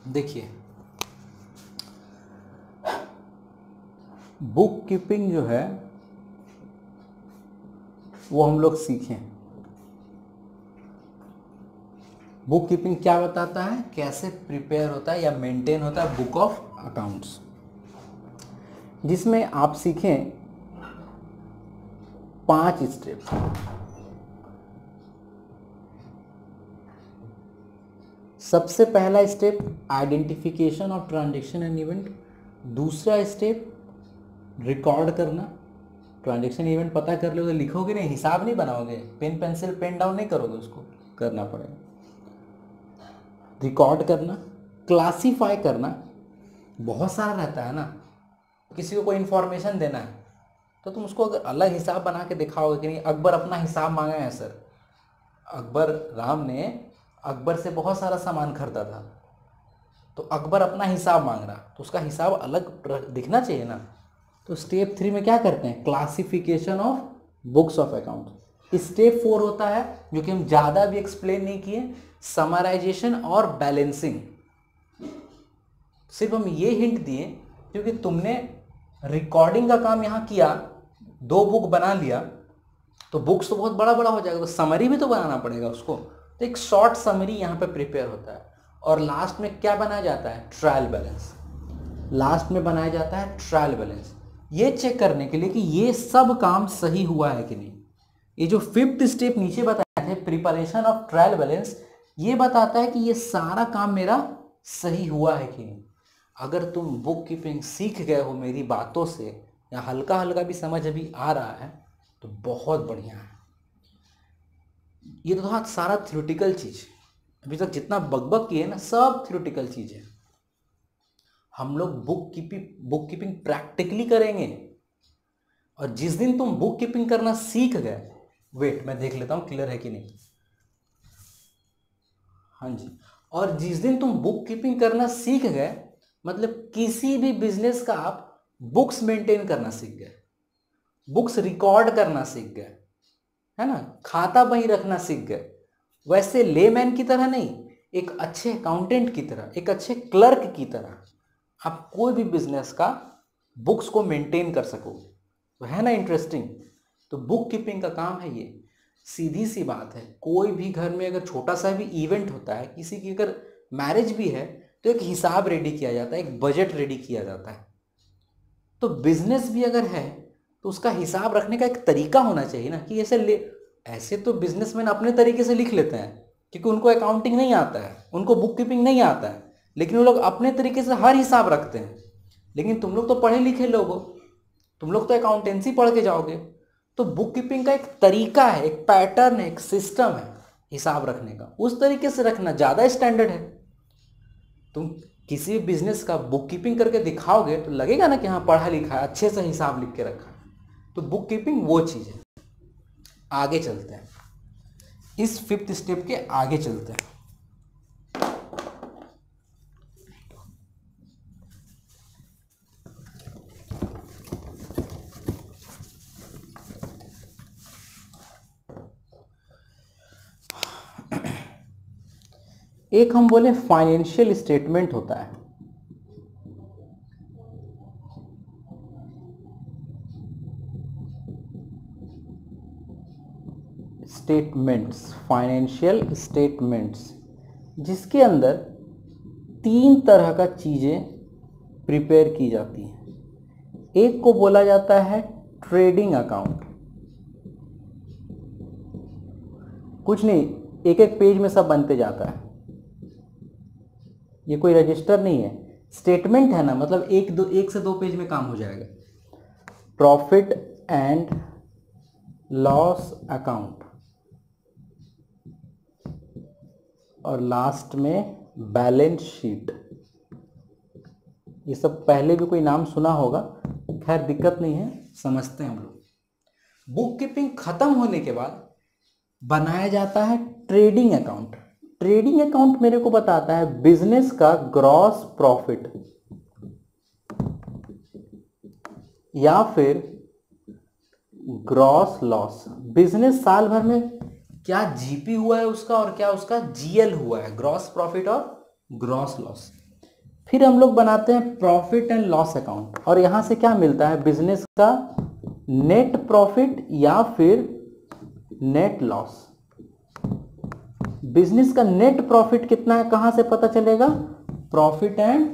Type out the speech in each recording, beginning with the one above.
देखिए, book keeping जो है वो हम लोग सीखें। बुक कीपिंग क्या बताता है, कैसे प्रिपेयर होता है या मेंटेन होता है बुक ऑफ अकाउंट्स, जिसमें आप सीखें 5 स्टेप। सबसे पहला step identification of transaction and event. दूसरा स्टेप रिकॉर्ड करना। ट्रांजैक्शन इवेंट पता कर लोगे, लिखोगे नहीं, हिसाब नहीं बनाओगे, पेन पेंसिल पेन डाउन नहीं करोगे, उसको करना पड़ेगा। रिकॉर्ड करना, क्लासीफाई करना, बहुत सारा रहता है ना, किसी को कोई इन्फॉर्मेशन देना है तो तुम उसको अगर अलग हिसाब बना के दिखाओगे कि नहीं, अकबर अपना हिसाब मांगा है सर, अकबर राम ने अकबर से बहुत सारा सामान खरीदा था, तो अकबर अपना हिसाब मांग रहा, तो उसका हिसाब अलग दिखना चाहिए ना। तो स्टेप 3 में क्या करते हैं, classification of books of account. Step 4 होता है, जो कि हम ज़्यादा भी एक्सप्लेन नहीं किए, समराइजेशन और बैलेंसिंग। सिर्फ हम ये हिंट दिए क्योंकि तुमने रिकॉर्डिंग का काम यहाँ किया, 2 बुक बना लिया, तो बुक्स तो बहुत बड़ा बड़ा हो जाएगा, तो समरी भी तो बनाना पड़ेगा उसको। तो एक शॉर्ट समरी यहाँ पे प्रिपेयर होता है, और लास्ट में क्या बनाया जाता है, ट्रायल बैलेंस। लास्ट में बनाया जाता है ट्रायल बैलेंस, ये चेक करने के लिए कि ये सब काम सही हुआ है कि नहीं। ये जो 5th स्टेप नीचे बताए थे, प्रिपरेशन ऑफ ट्रायल बैलेंस, ये बताता है कि ये सारा काम मेरा सही हुआ है कि नहीं। अगर तुम बुक कीपिंग सीख गए हो मेरी बातों से, या हल्का हल्का भी समझ अभी आ रहा है, तो बहुत बढ़िया है। ये तो था सारा थ्योरेटिकल चीज, अभी तक जितना बकबक किए ना, सब थ्योरेटिकल चीज है। हम लोग बुक कीपिंग प्रैक्टिकली करेंगे, और जिस दिन तुम बुक कीपिंग करना सीख गए, वेट मैं देख लेता हूं क्लियर है कि नहीं, हाँ जी, और जिस दिन तुम बुक कीपिंग करना सीख गए, मतलब किसी भी बिजनेस का आप बुक्स मेंटेन करना सीख गए, बुक्स रिकॉर्ड करना सीख गए, है ना, खाता बही रखना सीख गए, वैसे लेमैन की तरह नहीं, एक अच्छे अकाउंटेंट की तरह, एक अच्छे क्लर्क की तरह आप कोई भी बिजनेस का बुक्स को मेंटेन कर सकोगे। तो है ना इंटरेस्टिंग। तो बुक कीपिंग का काम है ये। सीधी सी बात है, कोई भी घर में अगर छोटा सा भी इवेंट होता है, किसी की अगर मैरिज भी है, तो एक हिसाब रेडी किया जाता है, एक बजट रेडी किया जाता है। तो बिजनेस भी अगर है तो उसका हिसाब रखने का एक तरीका होना चाहिए ना, कि ऐसे तो बिजनेसमैन अपने तरीके से लिख लेते हैं, क्योंकि उनको अकाउंटिंग नहीं आता है, उनको बुक कीपिंग नहीं आता है, लेकिन वो लोग अपने तरीके से हर हिसाब रखते हैं। लेकिन तुम लोग तो पढ़े लिखे लोग हो, तुम लोग तो अकाउंटेंसी पढ़ के जाओगे, तो बुक कीपिंग का एक तरीका है, एक पैटर्न है, एक सिस्टम है हिसाब रखने का, उस तरीके से रखना ज़्यादा स्टैंडर्ड है। तुम किसी भी बिजनेस का बुक कीपिंग करके दिखाओगे तो लगेगा ना कि हाँ पढ़ा लिखा है, अच्छे से हिसाब लिख के रखा है। तो बुक कीपिंग वो चीज़ है। आगे चलते हैं, इस 5th स्टेप के आगे चलते हैं। एक हम बोले फाइनेंशियल स्टेटमेंट होता है। स्टेटमेंट्स, फाइनेंशियल स्टेटमेंट्स, जिसके अंदर 3 तरह का चीज़ें प्रिपेयर की जाती हैं। एक को बोला जाता है ट्रेडिंग अकाउंट, कुछ नहीं, एक एक पेज में सब बनते जाता है, ये कोई रजिस्टर नहीं है, स्टेटमेंट है ना, मतलब 1 से 2 पेज में काम हो जाएगा। प्रॉफिट एंड लॉस अकाउंट, और लास्ट में बैलेंस शीट। ये सब पहले भी कोई नाम सुना होगा, खैर दिक्कत नहीं है, समझते हैं हम लोग। बुक कीपिंग खत्म होने के बाद बनाया जाता है ट्रेडिंग अकाउंट। ट्रेडिंग अकाउंट मेरे को बताता है बिजनेस का ग्रॉस प्रॉफिट या फिर ग्रॉस लॉस। बिजनेस साल भर में क्या जीपी हुआ है उसका, और क्या उसका जीएल हुआ है, ग्रॉस प्रॉफिट और ग्रॉस लॉस। फिर हम लोग बनाते हैं प्रॉफिट एंड लॉस अकाउंट, और यहां से क्या मिलता है, बिजनेस का नेट प्रॉफिट या फिर नेट लॉस। बिजनेस का नेट प्रॉफिट कितना है कहां से पता चलेगा, प्रॉफिट एंड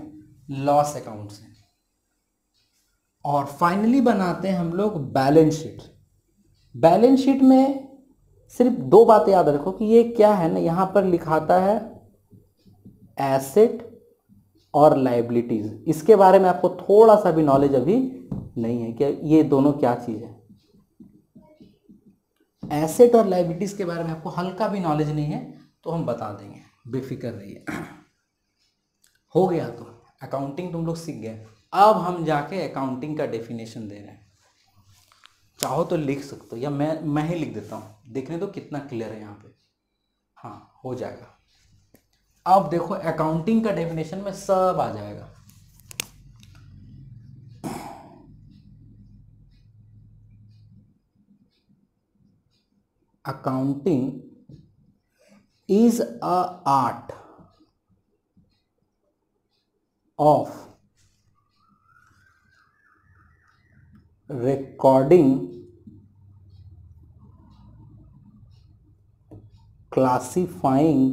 लॉस अकाउंट से। और फाइनली बनाते हैं हम लोग बैलेंस शीट। बैलेंस शीट में सिर्फ दो बातें याद रखो कि ये क्या है ना, यहां पर लिखाता है एसेट और लायबिलिटीज। इसके बारे में आपको थोड़ा सा भी नॉलेज अभी नहीं है कि ये दोनों क्या चीज है। एसेट और लायबिलिटीज के बारे में आपको हल्का भी नॉलेज नहीं है तो हम बता देंगे, बेफिक्र रहिए। हो गया, तो अकाउंटिंग तुम लोग सीख गए। अब हम जाके अकाउंटिंग का डेफिनेशन दे रहे हैं। चाहो तो लिख सकते हो या मैं ही लिख देता हूँ, देखने दो कितना क्लियर है यहाँ पे। हाँ, हो जाएगा। अब देखो अकाउंटिंग का डेफिनेशन में सब आ जाएगा। Accounting is a art of recording, classifying,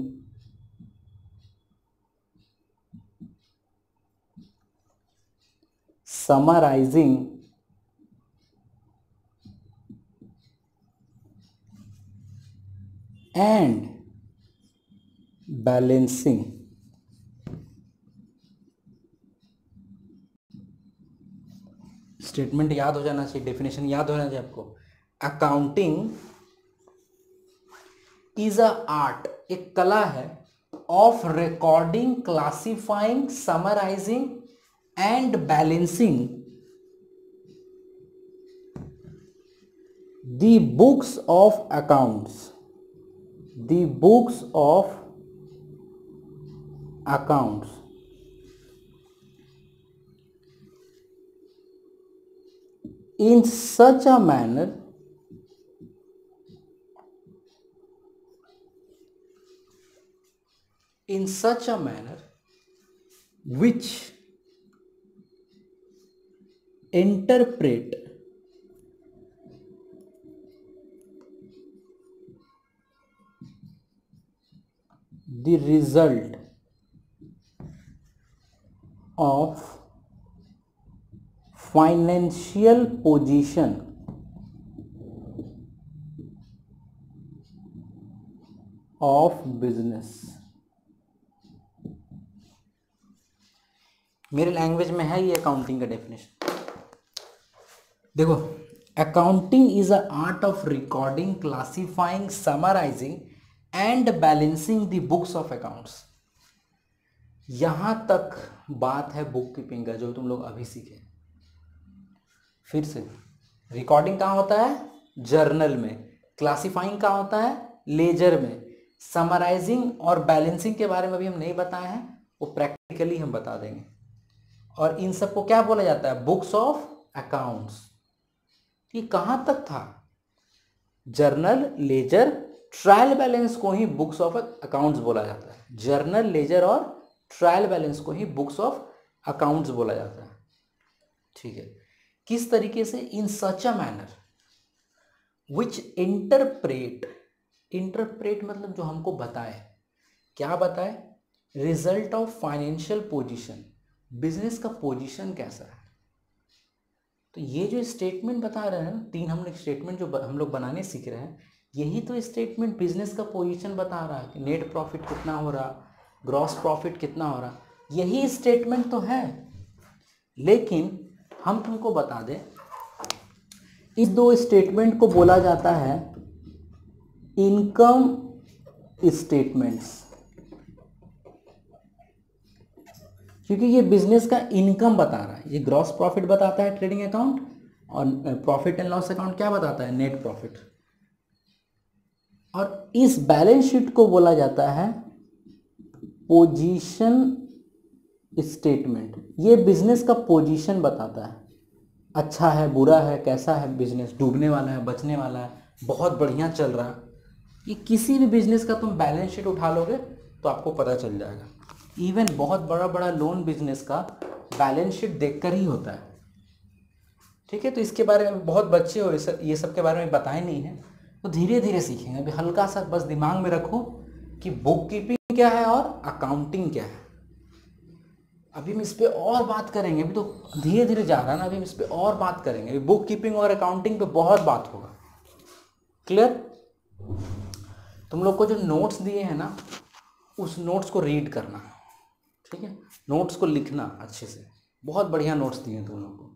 summarizing, and balancing. Statement याद हो जाना चाहिए, डेफिनेशन याद होना चाहिए आपको। अकाउंटिंग इज अ आर्ट, एक कला है, of recording, classifying, summarising and balancing the books of accounts, the books of accounts in such a manner which interpret the result of financial position of business। मेरे language में है ये accounting का definition. देखो, accounting is a art of recording, classifying, summarising and balancing the books of accounts. यहां तक बात है बुक कीपिंग का, जो तुम लोग अभी सीखे। फिर से, रिकॉर्डिंग कहाँ होता है, जर्नल में। क्लासिफाइंग कहाँ होता है, लेजर में। समराइजिंग और बैलेंसिंग के बारे में अभी हम नहीं बताए हैं, वो प्रैक्टिकली हम बता देंगे। और इन सबको क्या बोला जाता है, बुक्स ऑफ अकाउंट्स। ये कहाँ तक था, जर्नल, लेजर, ट्रायल बैलेंस को ही बुक्स ऑफ अकाउंट्स बोला जाता है। जर्नल, लेजर और ट्रायल बैलेंस को ही बुक्स ऑफ अकाउंट्स बोला जाता है। ठीक है, किस तरीके से, in such a manner which interpret, interpret मतलब जो हमको बताए, क्या बताए, result of financial position, business का पोजीशन कैसा है। तो ये जो स्टेटमेंट बता रहे हैं, तीन हम लोग स्टेटमेंट जो हम लोग बनाने सीख रहे हैं, यही तो स्टेटमेंट बिजनेस का पोजीशन बता रहा है कि नेट प्रॉफिट कितना हो रहा, ग्रॉस प्रॉफिट कितना हो रहा, यही स्टेटमेंट तो है। लेकिन हम तुमको बता दें, इस दो स्टेटमेंट को बोला जाता है इनकम स्टेटमेंट्स, क्योंकि ये बिजनेस का इनकम बता रहा है। ये ग्रॉस प्रॉफिट बताता है ट्रेडिंग अकाउंट, और प्रॉफिट एंड लॉस अकाउंट क्या बताता है, नेट प्रॉफिट। और इस बैलेंस शीट को बोला जाता है पोजीशन स्टेटमेंट। ये बिजनेस का पोजीशन बताता है, अच्छा है, बुरा है, कैसा है बिजनेस, डूबने वाला है, बचने वाला है, बहुत बढ़िया चल रहा है। ये किसी भी बिजनेस का तुम बैलेंस शीट उठा लोगे तो आपको पता चल जाएगा। इवन बहुत बड़ा बड़ा लोन बिजनेस का बैलेंस शीट देखकर ही होता है। ठीक है, तो इसके बारे में बहुत बच्चे हो ये सब के बारे में बताए नहीं है, तो धीरे धीरे सीखेंगे। अभी हल्का सा बस दिमाग में रखो कि बुक कीपिंग क्या है और अकाउंटिंग क्या है। अभी हम इस पर और बात करेंगे, अभी तो धीरे धीरे जा रहा है ना, अभी हम इस पर और बात करेंगे। अभी बुक कीपिंग और अकाउंटिंग पे बहुत बात होगा। क्लियर? तुम लोग को जो नोट्स दिए हैं ना, उस नोट्स को रीड करना, ठीक है, नोट्स को लिखना अच्छे से। बहुत बढ़िया नोट्स दिए हैं तुम लोग को,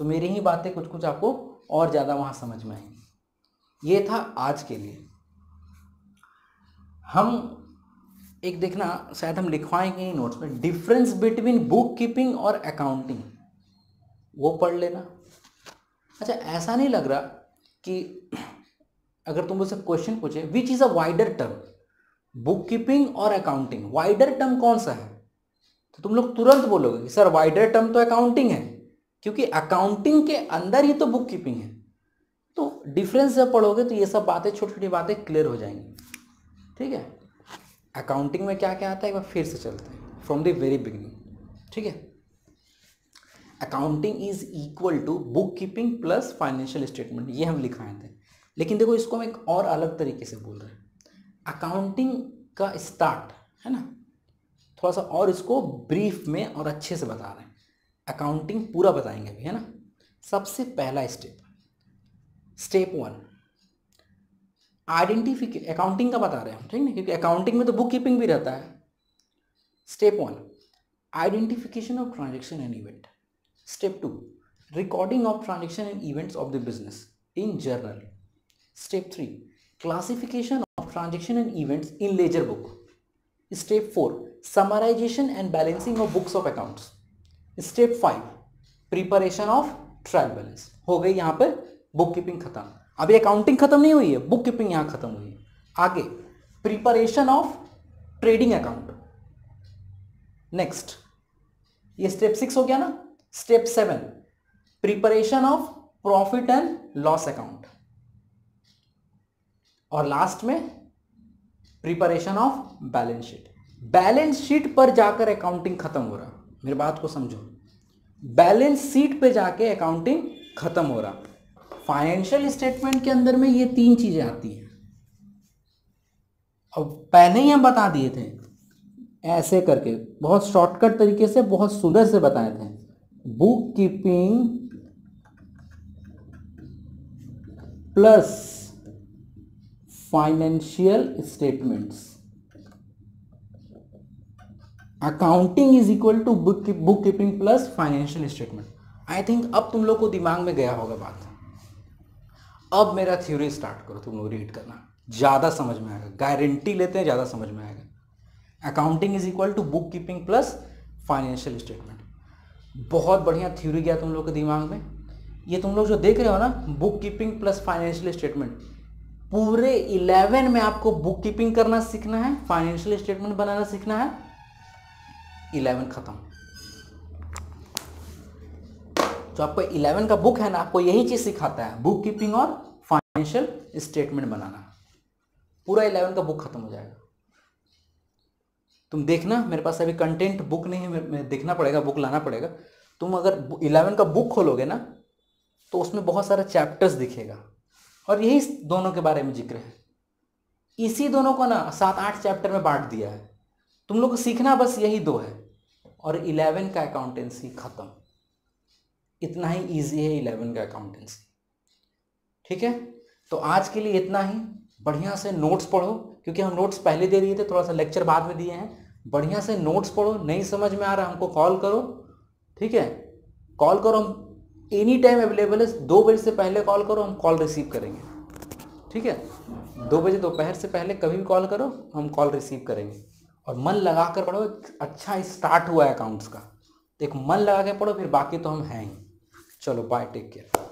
तो मेरी ही बातें कुछ कुछ आपको और ज़्यादा वहाँ समझ में आएंगी। ये था आज के लिए। हम एक देखना, शायद हम लिखवाएंगे नोट्स में, डिफरेंस बिटवीन बुक कीपिंग और अकाउंटिंग, वो पढ़ लेना। अच्छा, ऐसा नहीं लग रहा कि अगर तुम मुझसे क्वेश्चन पूछे which is a wider term, book keeping और अकाउंटिंग, वाइडर टर्म कौन सा है, तो तुम लोग तुरंत बोलोगे कि सर वाइडर टर्म तो अकाउंटिंग है, क्योंकि अकाउंटिंग के अंदर ही तो बुक कीपिंग है। तो डिफरेंस जब पढ़ोगे तो ये सब बातें, छोटी छोटी बातें क्लियर हो जाएंगी। ठीक है, अकाउंटिंग में क्या क्या आता है एक बार फिर से चलते हैं फ्रॉम द वेरी बिगिनिंग। ठीक है, accounting is equal to book keeping plus financial statement, ये हम लिखाए थे। लेकिन देखो, इसको हम एक और अलग तरीके से बोल रहे हैं। अकाउंटिंग का स्टार्ट है ना, थोड़ा सा और इसको ब्रीफ में और अच्छे से बता रहे हैं। अकाउंटिंग पूरा बताएंगे अभी, है ना। सबसे पहला स्टेप 1 आइडेंटिफिकेशन, अकाउंटिंग का बता रहे हैं, ठीक है, क्योंकि अकाउंटिंग में तो बुक कीपिंग भी रहता है। Step 1 identification of transaction and event. Step 2 recording of transaction and events of the business in journal. Step 3 classification of transaction and events in ledger book. Step 4 summarisation and balancing of books of accounts. Step 5 preparation of trial balance. हो गई यहाँ पर book keeping खत्म। अभी accounting खत्म नहीं हुई है, बुक कीपिंग यहाँ खत्म हुई है। आगे preparation of trading account. Next, ये स्टेप 6 हो गया ना। Step 7 preparation of profit and loss account. और लास्ट में preparation of balance sheet. Balance sheet पर जाकर अकाउंटिंग खत्म हो रहा, मेरी बात को समझो, बैलेंस शीट पे जाके अकाउंटिंग खत्म हो रहा। फाइनेंशियल स्टेटमेंट के अंदर में ये 3 चीजें आती हैं, और पहले ही हम बता दिए थे ऐसे करके, बहुत शॉर्टकट तरीके से, बहुत सुंदर से बताए थे। Book keeping plus financial statements, accounting is equal to book keeping plus financial statement. I think अब तुम लोग को दिमाग में गया होगा बात। अब मेरा थ्योरी स्टार्ट करो, तुम लोग रीड करना, ज़्यादा समझ में आएगा, गारंटी लेते हैं ज़्यादा समझ में आएगा। Accounting is equal to book keeping plus financial statement. बहुत बढ़िया थ्योरी गया तुम लोग के दिमाग में। ये तुम लोग जो देख रहे हो ना, book keeping plus financial statement, पूरे 11 में आपको बुक कीपिंग करना सीखना है, फाइनेंशियल स्टेटमेंट बनाना सीखना है, 11 खत्म। जो आपको 11 का बुक है ना, आपको यही चीज सिखाता है, बुक कीपिंग और फाइनेंशियल स्टेटमेंट बनाना। पूरा 11 का बुक खत्म हो जाएगा। तुम देखना, मेरे पास अभी कंटेंट बुक नहीं है, मैं देखना पड़ेगा, बुक लाना पड़ेगा। तुम अगर 11 का बुक खोलोगे ना, तो उसमें बहुत सारे चैप्टर्स दिखेगा, और यही दोनों के बारे में जिक्र है। इसी दोनों को ना 7-8 चैप्टर में बांट दिया है। तुम लोग को सीखना बस यही 2 है, और 11 का अकाउंटेंसी खत्म। इतना ही इजी है 11 का अकाउंटेंसी। ठीक है, तो आज के लिए इतना ही। बढ़िया से नोट्स पढ़ो, क्योंकि हम नोट्स पहले दे दिए थे, थोड़ा सा लेक्चर बाद में दिए हैं। बढ़िया से नोट्स पढ़ो, नहीं समझ में आ रहा हमको कॉल करो, ठीक है, कॉल करो, हम एनी टाइम अवेलेबल है। 2 बजे से पहले कॉल करो, हम कॉल रिसीव करेंगे, ठीक है। 2 बजे दोपहर से पहले कभी भी कॉल करो, हम कॉल रिसीव करेंगे। और मन लगा कर पढ़ो, अच्छा स्टार्ट हुआ है अकाउंट्स का, एक मन लगा के पढ़ो, फिर बाकी तो हम हैं ही। चलो बाय, टेक केयर।